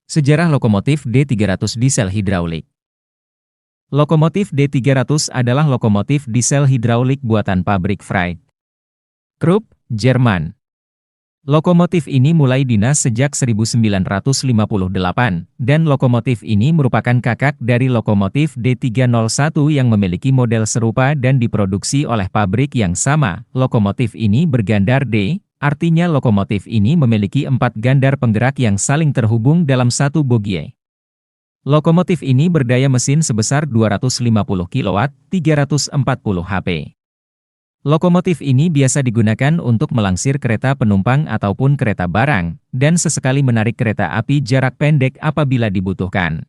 Sejarah lokomotif D300 diesel hidraulik. Lokomotif D300 adalah lokomotif diesel hidraulik buatan pabrik Freit Krupp, Jerman. Lokomotif ini mulai dinas sejak 1958, dan lokomotif ini merupakan kakak dari lokomotif D301 yang memiliki model serupa dan diproduksi oleh pabrik yang sama. Lokomotif ini bergandar D, artinya lokomotif ini memiliki 4 gandar penggerak yang saling terhubung dalam satu bogie. Lokomotif ini berdaya mesin sebesar 250 kW, 340 HP. Lokomotif ini biasa digunakan untuk melangsir kereta penumpang ataupun kereta barang, dan sesekali menarik kereta api jarak pendek apabila dibutuhkan.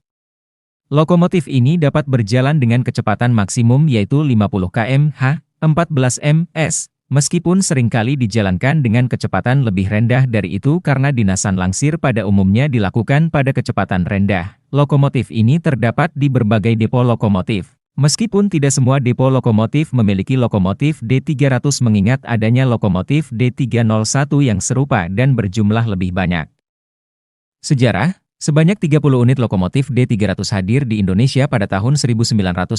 Lokomotif ini dapat berjalan dengan kecepatan maksimum yaitu 50 km/h, 14 ms, meskipun seringkali dijalankan dengan kecepatan lebih rendah dari itu karena dinasan langsir pada umumnya dilakukan pada kecepatan rendah. Lokomotif ini terdapat di berbagai depo lokomotif. Meskipun tidak semua depo lokomotif memiliki lokomotif D300 mengingat adanya lokomotif D301 yang serupa dan berjumlah lebih banyak. Sejarah, sebanyak 30 unit lokomotif D300 hadir di Indonesia pada tahun 1958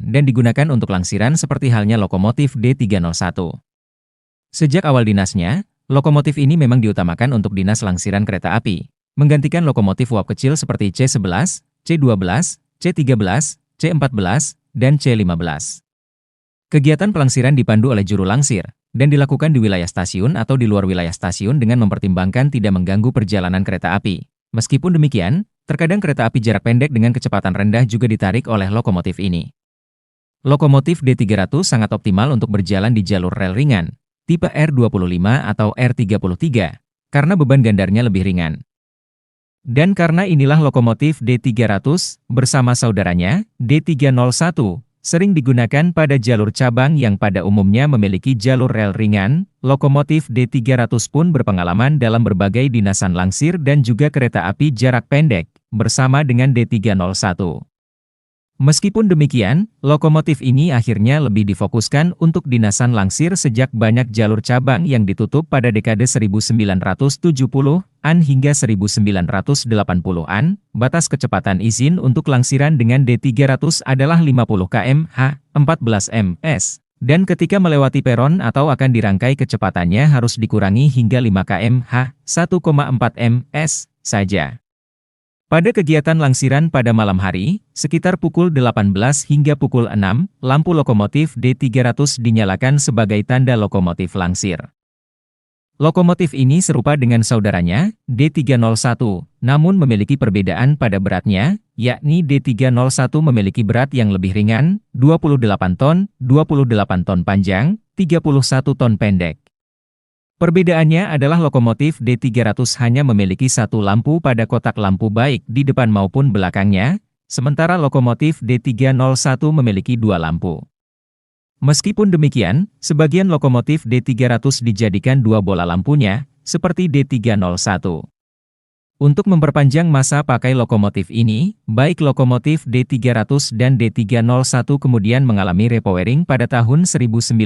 dan digunakan untuk langsiran seperti halnya lokomotif D301. Sejak awal dinasnya, lokomotif ini memang diutamakan untuk dinas langsiran kereta api, menggantikan lokomotif uap kecil seperti C11, C12, C13, C14, dan C15. Kegiatan pelangsiran dipandu oleh juru langsir, dan dilakukan di wilayah stasiun atau di luar wilayah stasiun dengan mempertimbangkan tidak mengganggu perjalanan kereta api. Meskipun demikian, terkadang kereta api jarak pendek dengan kecepatan rendah juga ditarik oleh lokomotif ini. Lokomotif D300 sangat optimal untuk berjalan di jalur rel ringan, tipe R25 atau R33, karena beban gandarnya lebih ringan. Dan karena inilah lokomotif D300, bersama saudaranya, D301, sering digunakan pada jalur cabang yang pada umumnya memiliki jalur rel ringan, lokomotif D300 pun berpengalaman dalam berbagai dinasan langsir dan juga kereta api jarak pendek, bersama dengan D301. Meskipun demikian, lokomotif ini akhirnya lebih difokuskan untuk dinasan langsir sejak banyak jalur cabang yang ditutup pada dekade 1970-an hingga 1980-an. Batas kecepatan izin untuk langsiran dengan D300 adalah 50 km/h, 14 ms. Dan ketika melewati peron atau akan dirangkai kecepatannya harus dikurangi hingga 5 km/h, 1,4 ms saja. Pada kegiatan langsiran pada malam hari, sekitar pukul 18 hingga pukul 6, lampu lokomotif D300 dinyalakan sebagai tanda lokomotif langsir. Lokomotif ini serupa dengan saudaranya, D301, namun memiliki perbedaan pada beratnya, yakni D301 memiliki berat yang lebih ringan, 28 ton panjang, 31 ton pendek. Perbedaannya adalah lokomotif D300 hanya memiliki satu lampu pada kotak lampu baik di depan maupun belakangnya, sementara lokomotif D301 memiliki dua lampu. Meskipun demikian, sebagian lokomotif D300 dijadikan dua bola lampunya, seperti D301. Untuk memperpanjang masa pakai lokomotif ini, baik lokomotif D300 dan D301 kemudian mengalami repowering pada tahun 1992,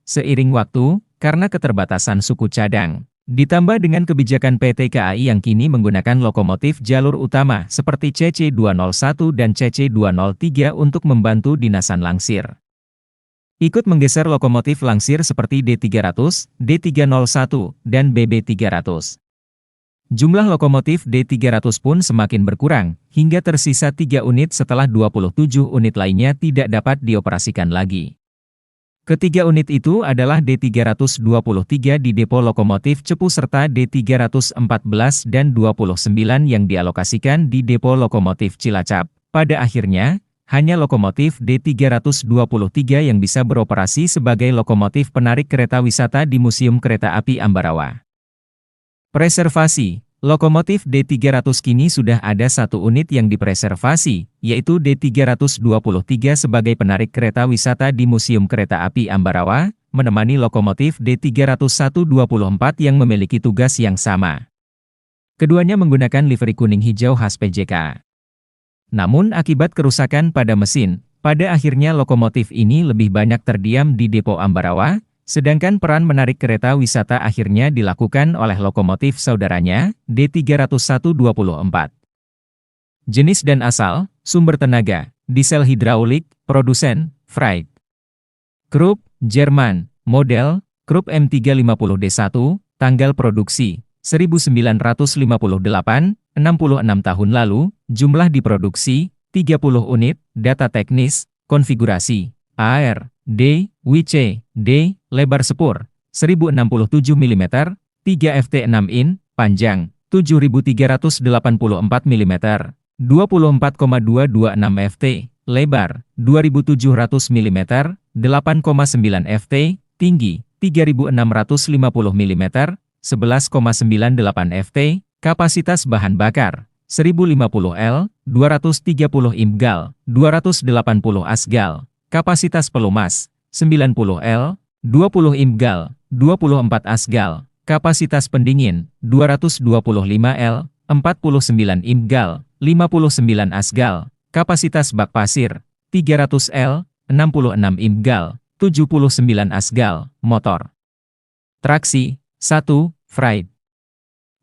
seiring waktu, karena keterbatasan suku cadang. Ditambah dengan kebijakan PT KAI yang kini menggunakan lokomotif jalur utama seperti CC201 dan CC203 untuk membantu dinasan langsir. Ikut menggeser lokomotif langsir seperti D300, D301, dan BB300. Jumlah lokomotif D300 pun semakin berkurang, hingga tersisa 3 unit setelah 27 unit lainnya tidak dapat dioperasikan lagi. Ketiga unit itu adalah D323 di depo lokomotif Cepu serta D314 dan 29 yang dialokasikan di depo lokomotif Cilacap. Pada akhirnya, hanya lokomotif D323 yang bisa beroperasi sebagai lokomotif penarik kereta wisata di Museum Kereta Api Ambarawa. Preservasi. Lokomotif D300 kini sudah ada satu unit yang dipreservasi, yaitu D323 sebagai penarik kereta wisata di Museum Kereta Api Ambarawa, menemani lokomotif D301-24 yang memiliki tugas yang sama. Keduanya menggunakan livery kuning hijau khas PJK. Namun akibat kerusakan pada mesin, pada akhirnya lokomotif ini lebih banyak terdiam di depo Ambarawa, Sedangkan peran menarik kereta wisata akhirnya dilakukan oleh lokomotif saudaranya, D301-24. Jenis dan asal, sumber tenaga, diesel hidraulik, produsen, Freit. Krupp, Jerman, model, Krupp M350D1, tanggal produksi, 1958, 66 tahun lalu, jumlah diproduksi, 30 unit, data teknis, konfigurasi, AR, D, WC, D, lebar sepur, 1067 mm, 3 ft 6 in, panjang, 7384 mm, 24,226 ft, lebar, 2700 mm, 8,9 ft, tinggi, 3650 mm, 11,98 ft, kapasitas bahan bakar, 1050 L, 230 imgal, 280 asgal, kapasitas pelumas, 90 L, 20 imgal, 24 asgal, kapasitas pendingin, 225 L, 49 imgal, 59 asgal, kapasitas bak pasir, 300 L, 66 imgal, 79 asgal, motor. Traksi, 1, Freit.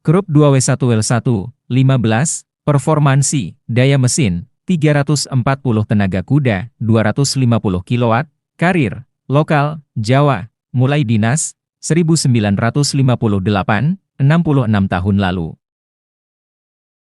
Krupp 2W1L1, 15, performansi, daya mesin, 340 tenaga kuda, 250 kW, karir, lokal, Jawa, mulai dinas, 1958, 66 tahun lalu.